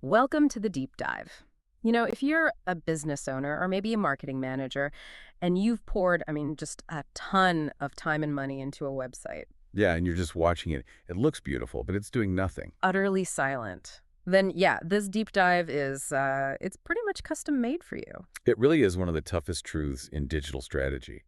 Welcome to the deep dive. If you're a business owner or maybe a marketing manager and you've poured, just a ton of time and money into a website, Yeah, and you're just watching it. It looks beautiful, but it's doing nothing. utterly silent, then yeah, this deep dive it's pretty much custom made for you. It really is one of the toughest truths in digital strategy.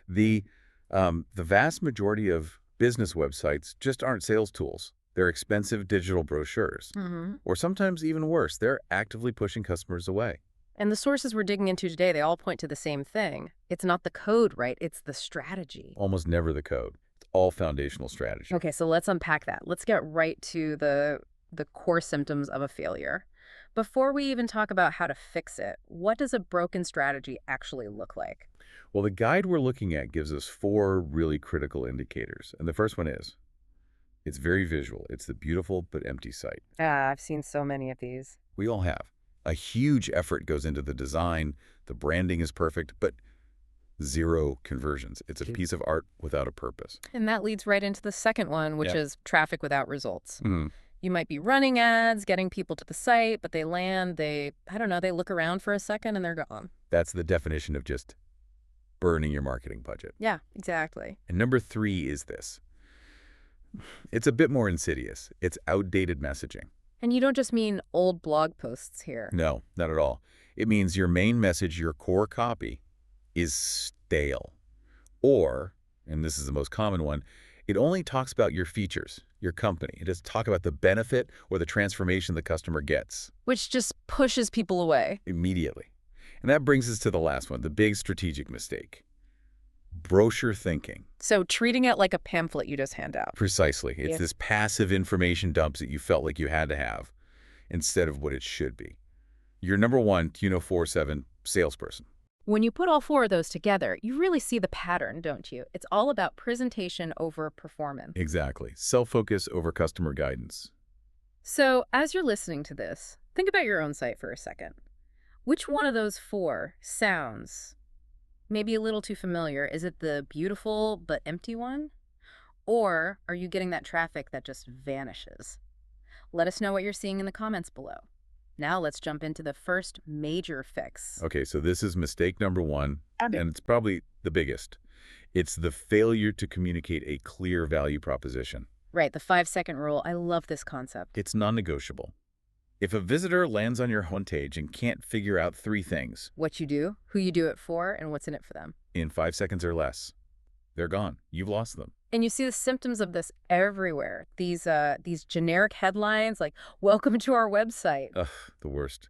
The, the vast majority of business websites just aren't sales tools. They're expensive digital brochures. hmm Or sometimes even worse, they're actively pushing customers away. And the sources we're digging into today, they all point to the same thing. It's not the code, right? It's the strategy. Almost never the code. It's all foundational strategy. Okay, so let's unpack that. Let's get right to the core symptoms of a failure. Before we even talk about how to fix it, what does a broken strategy actually look like? Well, the guide we're looking at gives us four really critical indicators. And the first one is, it's very visual. It's the beautiful but empty site. I've seen so many of these. We all have. A huge effort goes into the design, the branding is perfect, but zero conversions. It's a piece of art without a purpose. And that leads right into the second one, which Yeah. is traffic without results. Mhm. You might be running ads, getting people to the site, but I don't know, they look around for a second and they're gone. That's the definition of just burning your marketing budget. Yeah, exactly. And number three is this. It's a bit more insidious. It's outdated messaging. And you don't just mean old blog posts here. No, not at all. It means your main message, your core copy, is stale. Or, and this is the most common one, it only talks about your features, your company. It doesn't talk about the benefit or the transformation the customer gets Which just pushes people away. immediately. And that brings us to the last one, the big strategic mistake. Brochure thinking. So treating it like a pamphlet you just hand out. Precisely. It's Yeah. this passive information dumps that you felt like you had to have instead of what it should be. Your number one, 4/7 salesperson. When you put all four of those together, you really see the pattern, don't you? It's all about presentation over performance. Exactly. Self-focus over customer guidance. So, as you're listening to this, think about your own site for a second. Which one of those four sounds maybe a little too familiar? Is it the beautiful but empty one? Or are you getting that traffic that just vanishes? Let us know what you're seeing in the comments below. Now let's jump into the first major fix. Okay, so this is mistake number one, Okay. and it's probably the biggest. It's the failure to communicate a clear value proposition. Right, the 5-second rule. I love this concept. It's non-negotiable. If a visitor lands on your homepage and can't figure out three things What you do, who you do it for, and what's in it for them. in 5 seconds or less, they're gone. You've lost them. And you see the symptoms of this everywhere. These generic headlines like, welcome to our website. Ugh, the worst.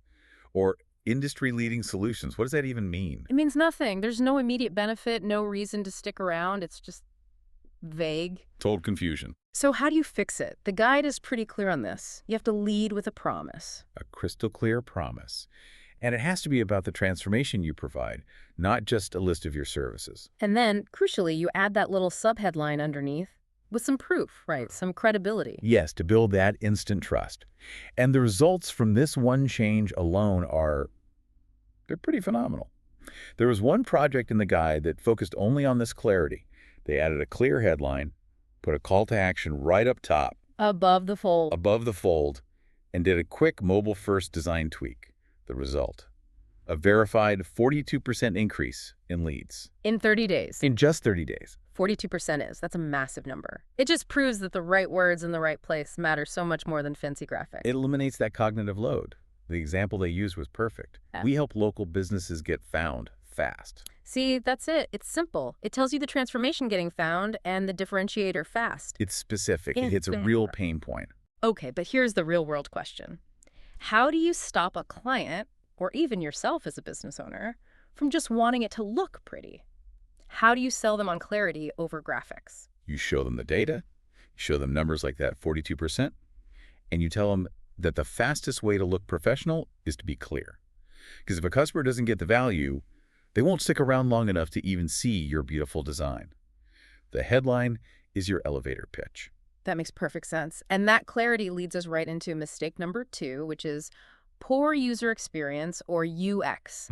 Or industry-leading solutions. What does that even mean? It means nothing. There's no immediate benefit, no reason to stick around. It's just vague. Total confusion. So how do you fix it? The guide is pretty clear on this. You have to lead with a promise. A crystal clear promise. And it has to be about the transformation you provide, not just a list of your services. And then, crucially, you add that little subheadline underneath with some proof, right? Some credibility. Yes, to build that instant trust. And the results from this one change alone they're pretty phenomenal. There was one project in the guide that focused only on this clarity. They added a clear headline, put a call to action right up top, Above the fold. above the fold, and did a quick mobile-first design tweak. The result, a verified 42% increase in leads In 30 days. in just 30 days. 42% is. That's a massive number. It just proves that the right words in the right place matter so much more than fancy graphics. It eliminates that cognitive load. The example they used was perfect. Yeah. We help local businesses get found fast. See, that's it. It's simple. It tells you the transformation getting found and the differentiator fast. It's specific. It It's hits a real better. pain point. Okay, but here's the real world question. How do you stop a client, or even yourself as a business owner, from just wanting it to look pretty? How do you sell them on clarity over graphics? You show them the data, you show them numbers like that 42%, and you tell them that the fastest way to look professional is to be clear. Because if a customer doesn't get the value, they won't stick around long enough to even see your beautiful design. The headline is your elevator pitch. That makes perfect sense. And that clarity leads us right into mistake number 2, which is poor user experience, or UX.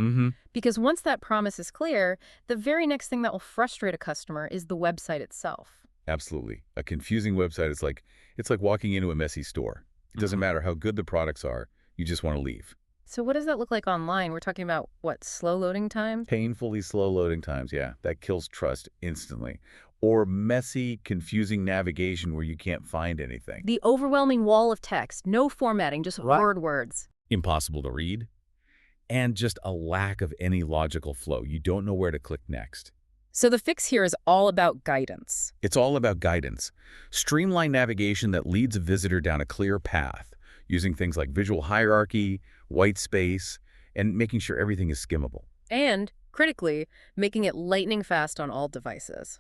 Because once that promise is clear, the very next thing that will frustrate a customer is the website itself. Absolutely. A confusing website is it's like walking into a messy store. It doesn't matter how good the products are. You just want to leave. So what does that look like online? We're talking about, what, slow loading time? Painfully slow loading times, yeah, that kills trust instantly. Or messy, confusing navigation where you can't find anything. The overwhelming wall of text, no formatting, just Right. word words. Impossible to read. And just a lack of any logical flow. You don't know where to click next. So the fix here is all about guidance. It's all about guidance. Streamline navigation that leads a visitor down a clear path, using things like visual hierarchy, white space, and making sure everything is skimmable. And, critically, making it lightning fast on all devices.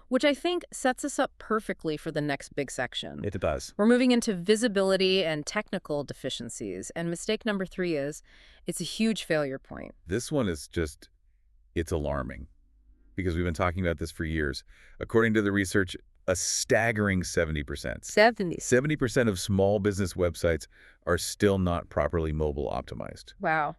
Which I think sets us up perfectly for the next big section. It does. We're moving into visibility and technical deficiencies, and mistake number 3 is, it's a huge failure point. This one is just, it's alarming because we've been talking about this for years. According to the research, a staggering 70%. 70% of small business websites are still not properly mobile optimized. Wow.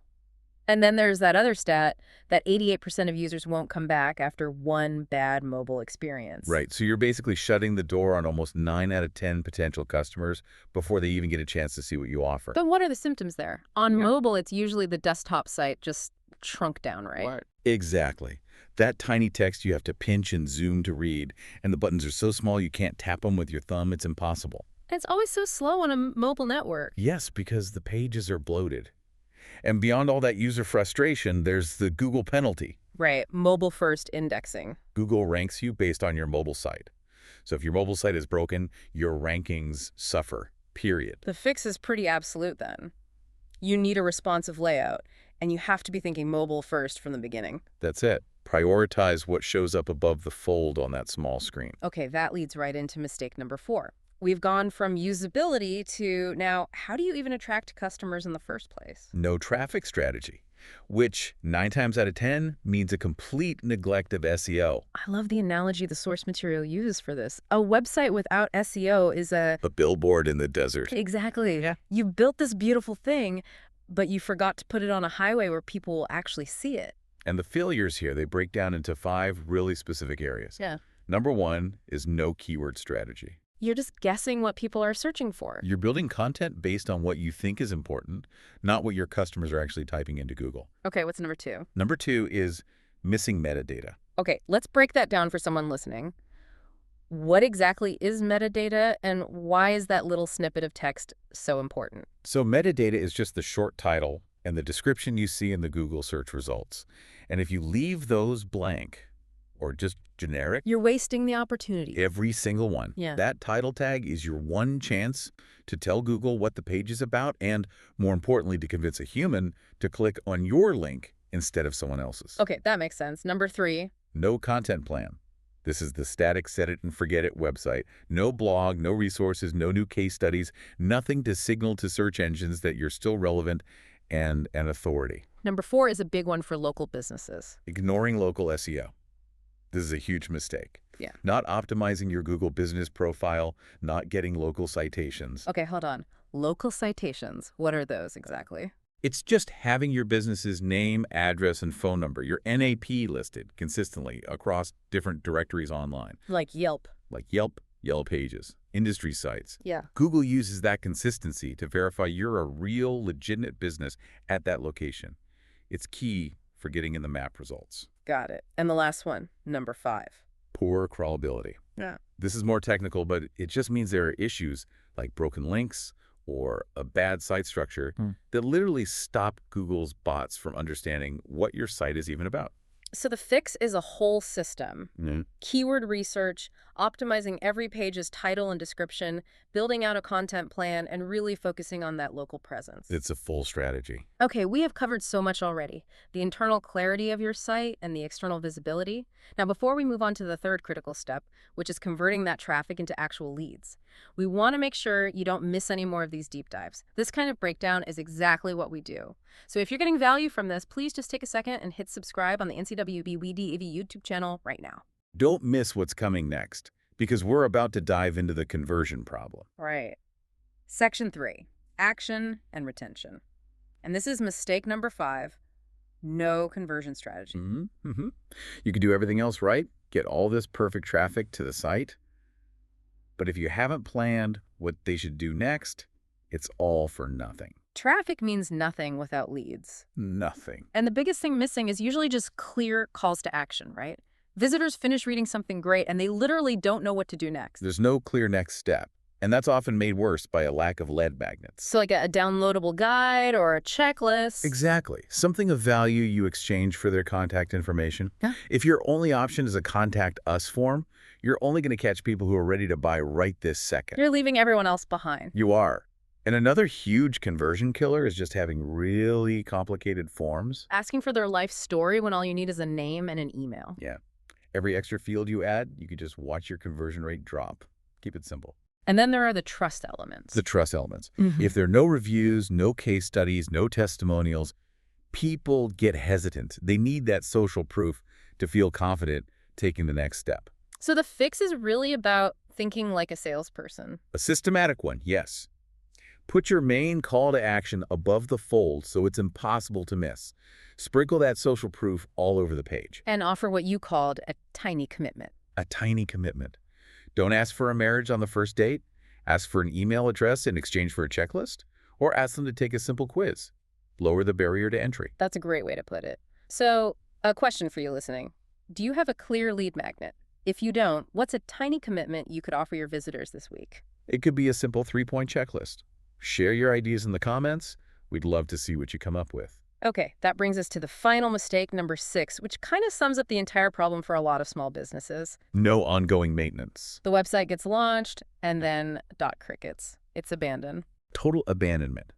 And then there's that other stat that 88% of users won't come back after one bad mobile experience. Right. So you're basically shutting the door on almost 9 out of 10 potential customers before they even get a chance to see what you offer. But what are the symptoms there? On mobile, it's usually the desktop site just shrunk down, right? What? Exactly. That tiny text you have to pinch and zoom to read, and the buttons are so small you can't tap them with your thumb. It's impossible. And it's always so slow on a mobile network. Yes, because the pages are bloated. And beyond all that user frustration, there's the Google penalty. Right, mobile-first indexing. Google ranks you based on your mobile site. So if your mobile site is broken, your rankings suffer, period. The fix is pretty absolute then. You need a responsive layout, and you have to be thinking mobile first from the beginning. That's it. Prioritize what shows up above the fold on that small screen. Okay, that leads right into mistake number 4. We've gone from usability to now, how do you even attract customers in the first place? No traffic strategy, which 9 times out of 10 means a complete neglect of SEO. I love the analogy the source material uses for this. A website without SEO is a billboard in the desert. Exactly. Yeah. You built this beautiful thing, but you forgot to put it on a highway where people will actually see it. And the failures here, they break down into 5 really specific areas. Yeah. Number 1 is no keyword strategy. You're just guessing what people are searching for. You're building content based on what you think is important, not what your customers are actually typing into Google. Okay, what's number 2? Number 2 is missing metadata. Okay, let's break that down for someone listening. What exactly is metadata, and why is that little snippet of text so important? So metadata is just the short title and the description you see in the Google search results. And if you leave those blank or just generic, You're wasting the opportunity. every single one, Yeah. that title tag is your one chance to tell Google what the page is about and, more importantly, to convince a human to click on your link instead of someone else's. Okay, that makes sense. Number 3. No content plan. This is the static set it and forget it website. No blog, no resources, no new case studies, nothing to signal to search engines that you're still relevant and an authority. Number 4 is a big one for local businesses. Ignoring local SEO. This is a huge mistake. Yeah. Not optimizing your Google business profile, not getting local citations. Okay, hold on. Local citations, what are those exactly? It's just having your business's name, address, and phone number, your NAP listed consistently across different directories online, Like Yelp. like Yelp, Yellow Pages, industry sites. Yeah. Google uses that consistency to verify you're a real, legitimate business at that location. It's key for getting in the map results. Got it. And the last one, number 5. Poor crawlability. Yeah. This is more technical, but it just means there are issues like broken links or a bad site structure that literally stop Google's bots from understanding what your site is even about. So the fix is a whole system. Mm-hmm. Keyword research, optimizing every page's title and description, building out a content plan, and really focusing on that local presence. It's a full strategy. Okay, we have covered so much already. The internal clarity of your site and the external visibility. Now, before we move on to the third critical step, which is converting that traffic into actual leads, we want to make sure you don't miss any more of these deep dives. This kind of breakdown is exactly what we do. So if you're getting value from this, please just take a second and hit subscribe on the NCWB WeDAV YouTube channel right now. Don't miss what's coming next, because we're about to dive into the conversion problem. Right. Section 3, action and retention. And this is mistake number 5, no conversion strategy. You could do everything else right, get all this perfect traffic to the site, but if you haven't planned what they should do next, it's all for nothing. Traffic means nothing without leads. Nothing. And the biggest thing missing is usually just clear calls to action, right? Visitors finish reading something great and they literally don't know what to do next. There's no clear next step, and that's often made worse by a lack of lead magnets. So like a downloadable guide or a checklist. Exactly. Something of value you exchange for their contact information. Yeah. If your only option is a contact us form, you're only going to catch people who are ready to buy right this second. You're leaving everyone else behind. You are. And another huge conversion killer is just having really complicated forms. Asking for their life story when all you need is a name and an email. Yeah. Every extra field you add, you could just watch your conversion rate drop. Keep it simple. And then there are the trust elements. The trust elements. Mhm. If there are no reviews, no case studies, no testimonials, people get hesitant. They need that social proof to feel confident taking the next step. So the fix is really about thinking like a salesperson. A systematic one, yes. Put your main call to action above the fold so it's impossible to miss. Sprinkle that social proof all over the page. And offer what you called a tiny commitment. A tiny commitment. Don't ask for a marriage on the first date. Ask for an email address in exchange for a checklist. Or ask them to take a simple quiz. Lower the barrier to entry. That's a great way to put it. So, a question for you listening. Do you have a clear lead magnet? If you don't, what's a tiny commitment you could offer your visitors this week? It could be a simple 3-point checklist. Share your ideas in the comments. We'd love to see what you come up with. Okay, that brings us to the final mistake, number 6, which kind of sums up the entire problem for a lot of small businesses. No ongoing maintenance. The website gets launched, and then crickets. It's abandoned. Total abandonment.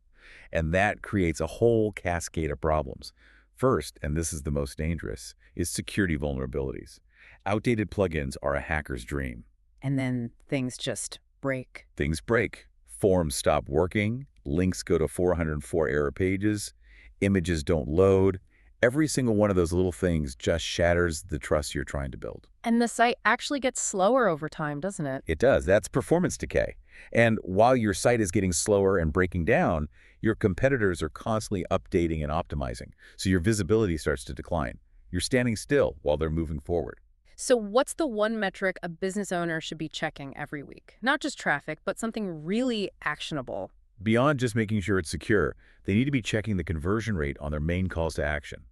And that creates a whole cascade of problems. First, and this is the most dangerous, is security vulnerabilities. Outdated plugins are a hacker's dream. And then things just break. Things break. Forms stop working. Links go to 404 error pages. Images don't load. Every single one of those little things just shatters the trust you're trying to build. And the site actually gets slower over time, doesn't it? It does. That's performance decay. And while your site is getting slower and breaking down, your competitors are constantly updating and optimizing. So your visibility starts to decline. You're standing still while they're moving forward. So what's the one metric a business owner should be checking every week? Not just traffic, but something really actionable. Beyond just making sure it's secure, they need to be checking the conversion rate on their main calls to action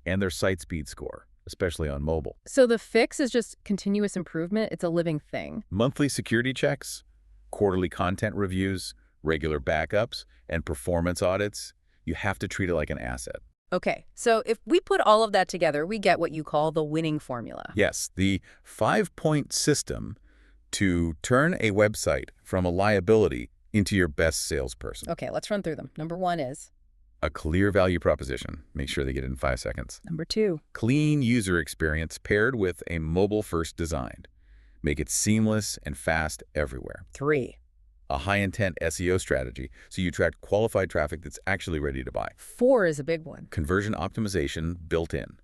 and their site speed score, especially on mobile. So the fix is just continuous improvement. It's a living thing. Monthly security checks, quarterly content reviews, regular backups, and performance audits. You have to treat it like an asset. Okay, so if we put all of that together, we get what you call the winning formula. Yes, the 5-point system to turn a website from a liability into your best salesperson. Okay, let's run through them. Number 1 is? A clear value proposition. Make sure they get it in 5 seconds. Number 2. Clean user experience paired with a mobile-first design. Make it seamless and fast everywhere. 3. A high-intent SEO strategy, so you attract qualified traffic that's actually ready to buy. 4 is a big one. Conversion optimization built in.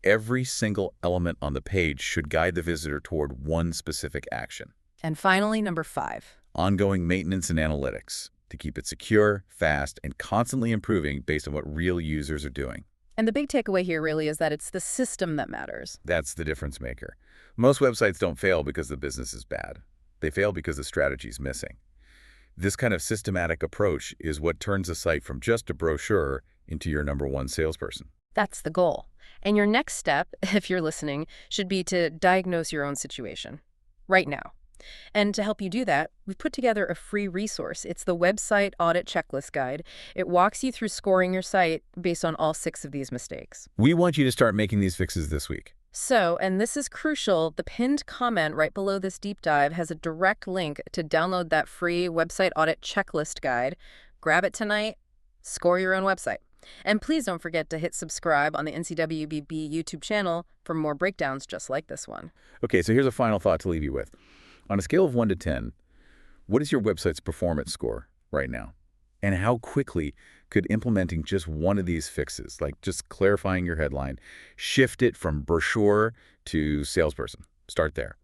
Every single element on the page should guide the visitor toward one specific action. And finally, number 5. Ongoing maintenance and analytics to keep it secure, fast, and constantly improving based on what real users are doing. And the big takeaway here really is that it's the system that matters. That's the difference maker. Most websites don't fail because the business is bad. They fail because the strategy is missing. This kind of systematic approach is what turns a site from just a brochure into your #1 salesperson. That's the goal. And your next step, if you're listening, should be to diagnose your own situation right now. And to help you do that, we've put together a free resource. It's the Website Audit Checklist Guide. It walks you through scoring your site based on all 6 of these mistakes. We want you to start making these fixes this week. So, and this is crucial, the pinned comment right below this deep dive has a direct link to download that free Website Audit Checklist Guide. Grab it tonight, score your own website. And please don't forget to hit subscribe on the NCWBB YouTube channel for more breakdowns just like this one. Okay, so here's a final thought to leave you with. On a scale of 1 to 10, what is your website's performance score right now? And how quickly could implementing just one of these fixes, like just clarifying your headline, shift it from brochure to salesperson? Start there.